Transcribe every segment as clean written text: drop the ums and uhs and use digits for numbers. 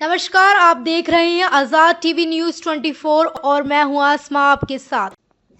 नमस्कार, आप देख रहे हैं आज़ाद टीवी न्यूज़ 24 और मैं हूं आसमा आपके साथ।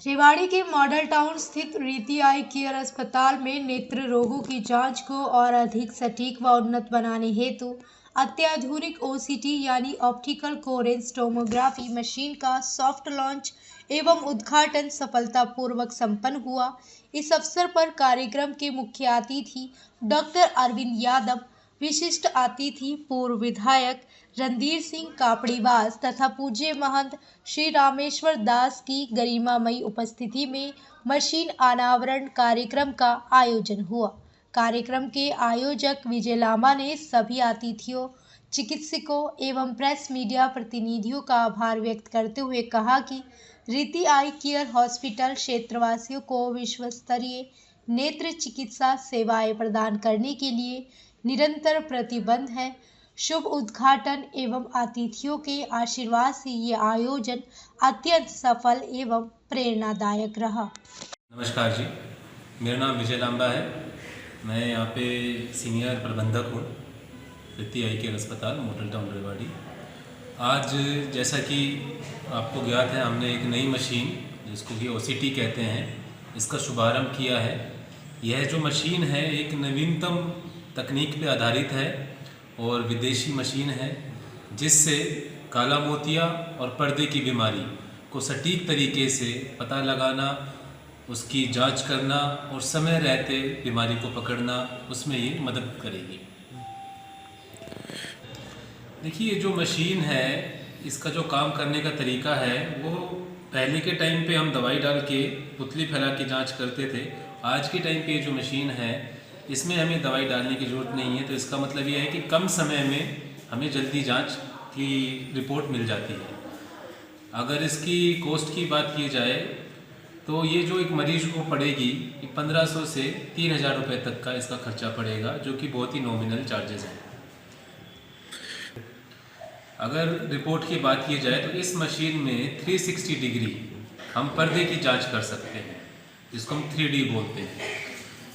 रेवाड़ी के मॉडल टाउन स्थित रीति आई केयर अस्पताल में नेत्र रोगों की जांच को और अधिक सटीक व उन्नत बनाने हेतु अत्याधुनिक ओसीटी यानी ऑप्टिकल कोहेरेंस टोमोग्राफी मशीन का सॉफ्ट लॉन्च एवं उद्घाटन सफलतापूर्वक संपन्न हुआ। इस अवसर पर कार्यक्रम के मुख्य अतिथि डॉक्टर अरविंद यादव, विशिष्ट अतिथि पूर्व विधायक रणधीर सिंह कापड़ीवास तथा पूज्य महंत श्री रामेश्वर दास की गरिमामयी उपस्थिति में मशीन अनावरण कार्यक्रम का आयोजन हुआ। कार्यक्रम के आयोजक विजय लांबा ने सभी अतिथियों, चिकित्सकों एवं प्रेस मीडिया प्रतिनिधियों का आभार व्यक्त करते हुए कहा कि रीति आई केयर हॉस्पिटल क्षेत्रवासियों को विश्व स्तरीय नेत्र चिकित्सा सेवाएं प्रदान करने के लिए निरंतर प्रतिबद्ध है। शुभ उद्घाटन एवं अतिथियों के आशीर्वाद से ये आयोजन अत्यंत सफल एवं प्रेरणादायक रहा। नमस्कार जी, मेरा नाम विजय लांबा है। मैं यहाँ पे सीनियर प्रबंधक हूँ रीति आई केयर अस्पताल मॉडल टाउन रेवाड़ी। आज जैसा कि आपको ज्ञात है, हमने एक नई मशीन जिसको कि ओसीटी कहते हैं, इसका शुभारंभ किया है। यह जो मशीन है एक नवीनतम तकनीक पे आधारित है और विदेशी मशीन है, जिससे काला मोतिया और पर्दे की बीमारी को सटीक तरीके से पता लगाना, उसकी जांच करना और समय रहते बीमारी को पकड़ना, उसमें ये मदद करेगी। देखिए, ये जो मशीन है इसका जो काम करने का तरीका है वो पहले के टाइम पे हम दवाई डाल के पुतली फैला के जांच करते थे। आज के टाइम पे ये जो मशीन है इसमें हमें दवाई डालने की ज़रूरत नहीं है। तो इसका मतलब ये है कि कम समय में हमें जल्दी जांच की रिपोर्ट मिल जाती है। अगर इसकी कॉस्ट की बात की जाए तो ये जो एक मरीज को पड़ेगी 1500 से 3000 रुपये तक का इसका खर्चा पड़ेगा, जो कि बहुत ही नॉमिनल चार्जेस हैं। अगर रिपोर्ट की बात की जाए तो इस मशीन में 360 डिग्री हम पर्दे की जांच कर सकते हैं, जिसको हम 3D बोलते हैं।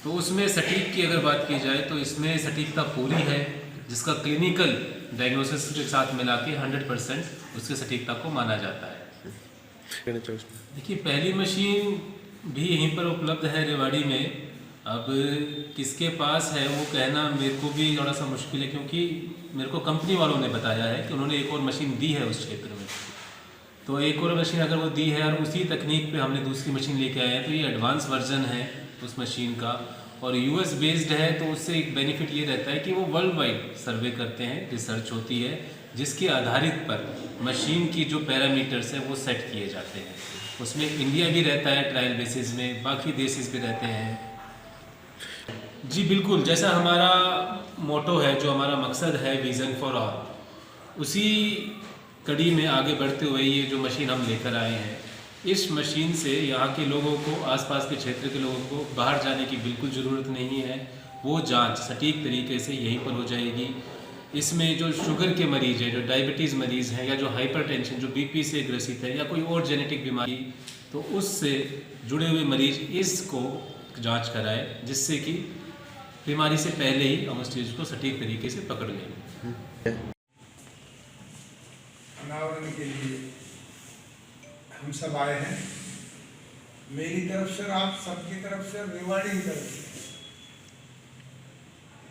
तो उसमें सटीक की अगर बात की जाए तो इसमें सटीकता पूरी है, जिसका क्लिनिकल डायग्नोसिस के साथ मिला के 100% उसकी सटीकता को माना जाता है। देखिए, पहली मशीन भी यहीं पर उपलब्ध है रेवाड़ी में। अब किसके पास है वो कहना मेरे को भी थोड़ा सा मुश्किल है, क्योंकि मेरे को कंपनी वालों ने बताया है कि उन्होंने एक और मशीन दी है उस क्षेत्र में। तो एक और मशीन अगर वो दी है और उसी तकनीक पे हमने दूसरी मशीन लेके आए हैं, तो ये एडवांस वर्जन है उस मशीन का और यूएस बेस्ड है। तो उससे एक बेनिफिट ये रहता है कि वो वर्ल्ड वाइड सर्वे करते हैं, रिसर्च होती है, जिसके आधारित पर मशीन की जो पैरामीटर्स है वो सेट किए जाते हैं। उसमें इंडिया भी रहता है ट्रायल बेसिस में, बाकी देशेस भी रहते हैं। जी बिल्कुल, जैसा हमारा मोटो है, जो हमारा मकसद है विज़न फॉर ऑल, उसी कड़ी में आगे बढ़ते हुए ये जो मशीन हम लेकर आए हैं, इस मशीन से यहाँ के लोगों को, आसपास के क्षेत्र के लोगों को बाहर जाने की बिल्कुल ज़रूरत नहीं है। वो जांच सटीक तरीके से यहीं पर हो जाएगी। इसमें जो शुगर के मरीज़ हैं, जो डायबिटीज़ मरीज़ हैं, या जो हाइपरटेंशन, जो बीपी से ग्रसित है, या कोई और जेनेटिक बीमारी, तो उससे जुड़े हुए मरीज़ इसको जांच कराए, जिससे कि बीमारी से पहले ही हम उस चीज़ को सटीक तरीके से पकड़ लें। अनावरण के लिए हम सब आए हैं। मेरी तरफ से, आप सबकी तरफ से, रेवाड़ी की तरफ से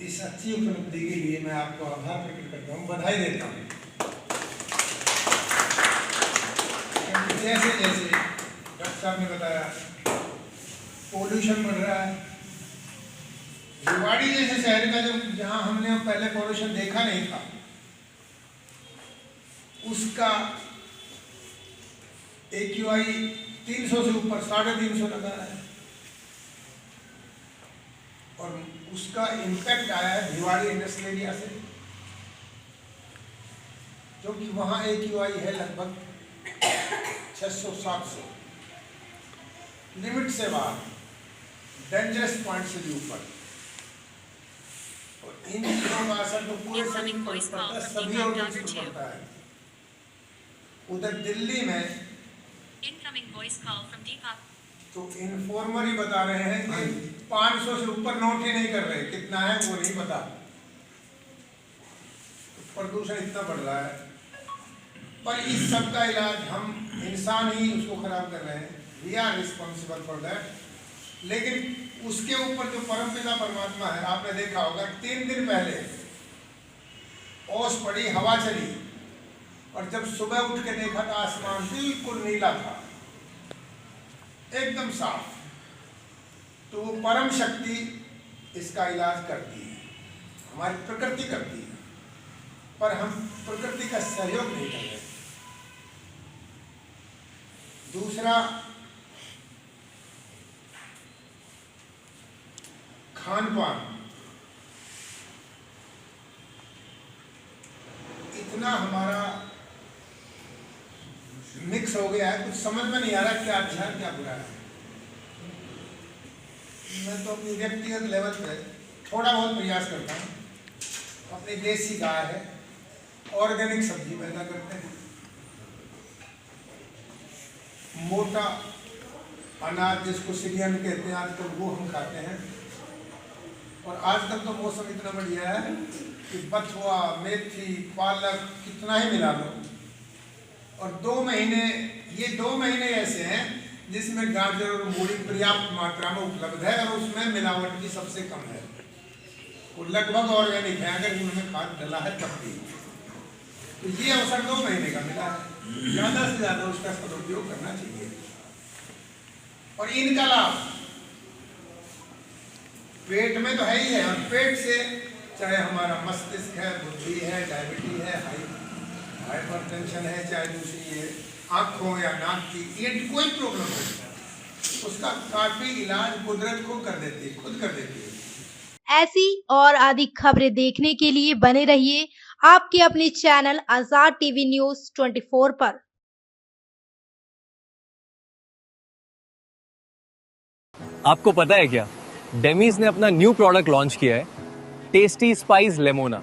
इस अच्छी उपलब्धि के लिए मैं आपको आभार प्रकट करता हूँ, बधाई देता हूँ। जैसे जैसे डॉक्टर साहब ने बताया पोल्यूशन बढ़ रहा है, रेवाड़ी जैसे शहर का जहाँ हमने पहले पोल्यूशन देखा नहीं था, उसका AQI 300 से ऊपर 350 लगा है और उसका इम्पैक्ट आया है भिवाड़ी इंडस्ट्रियल एरिया से, जो कि वहाँ AQI है लगभग 600-700, लिमिट से बाहर, डेंजरस पॉइंट से भी ऊपर। और इन चीजों का असर तो पूरे शरीर पर पड़ता है, सभी ऑर्गन पर पड़ता है। उधर दिल्ली में तो इन्फॉर्मर ही बता रहे हैं कि 500 से ऊपर नोट ही नहीं कर रहे, कितना है वो नहीं पता। प्रदूषण इतना बढ़ रहा है, पर इस सब का इलाज हम इंसान ही उसको खराब कर रहे हैं। We are responsible for that. लेकिन उसके ऊपर जो परमपिता परमात्मा है, आपने देखा होगा 3 दिन पहले ओस पड़ी, हवा चली, और जब सुबह उठ के देखा तो आसमान बिल्कुल नीला था, एकदम साफ। तो वो परम शक्ति इसका इलाज करती है, हमारी प्रकृति करती है, पर हम प्रकृति का सहयोग नहीं कर रहे। दूसरा, खान पान इतना हमारा मिक्स हो गया है, कुछ समझ में नहीं आ रहा क्या अच्छा है क्या बुरा है। मैं तो अपनी व्यक्तिगत लेवल पे थोड़ा बहुत प्रयास करता हूँ। अपनी देसी गाय है, ऑर्गेनिक सब्जी पैदा करते हैं, मोटा अनाज जिसको सिरियन कहते हैं आजकल, वो हम खाते हैं। और आजकल तो मौसम इतना बढ़िया है कि बथुआ, मेथी, पालक कितना ही मिला लो। और 2 महीने, ये 2 महीने ऐसे हैं जिसमें गाजर और मूली पर्याप्त मात्रा में उपलब्ध है, और उसमें मिलावट भी सबसे कम है। वो लगभग ऑर्गेनिक है, अगर उन्होंने खाद डाला है तब भी। तो ये अवसर 2 महीने का मिला है, ज़्यादा से ज़्यादा उसका सदुपयोग करना चाहिए। और इनका लाभ पेट में तो है ही है, और पेट से चाहे हमारा मस्तिष्क है, बुद्धि है, डायबिटीज है, हाइपरटेंशन है, चाहे दूसरी है आँखों या नाक की, ये कोई प्रॉब्लम नहीं, उसका काफी इलाज कुदरत खुद कर देती है। ऐसी और अधिक खबरें देखने के लिए बने रहिए आपके अपने चैनल आजाद टीवी न्यूज 24 पर। आपको पता है क्या, डेमीज ने अपना न्यू प्रोडक्ट लॉन्च किया है, टेस्टी स्पाइस लेमोना।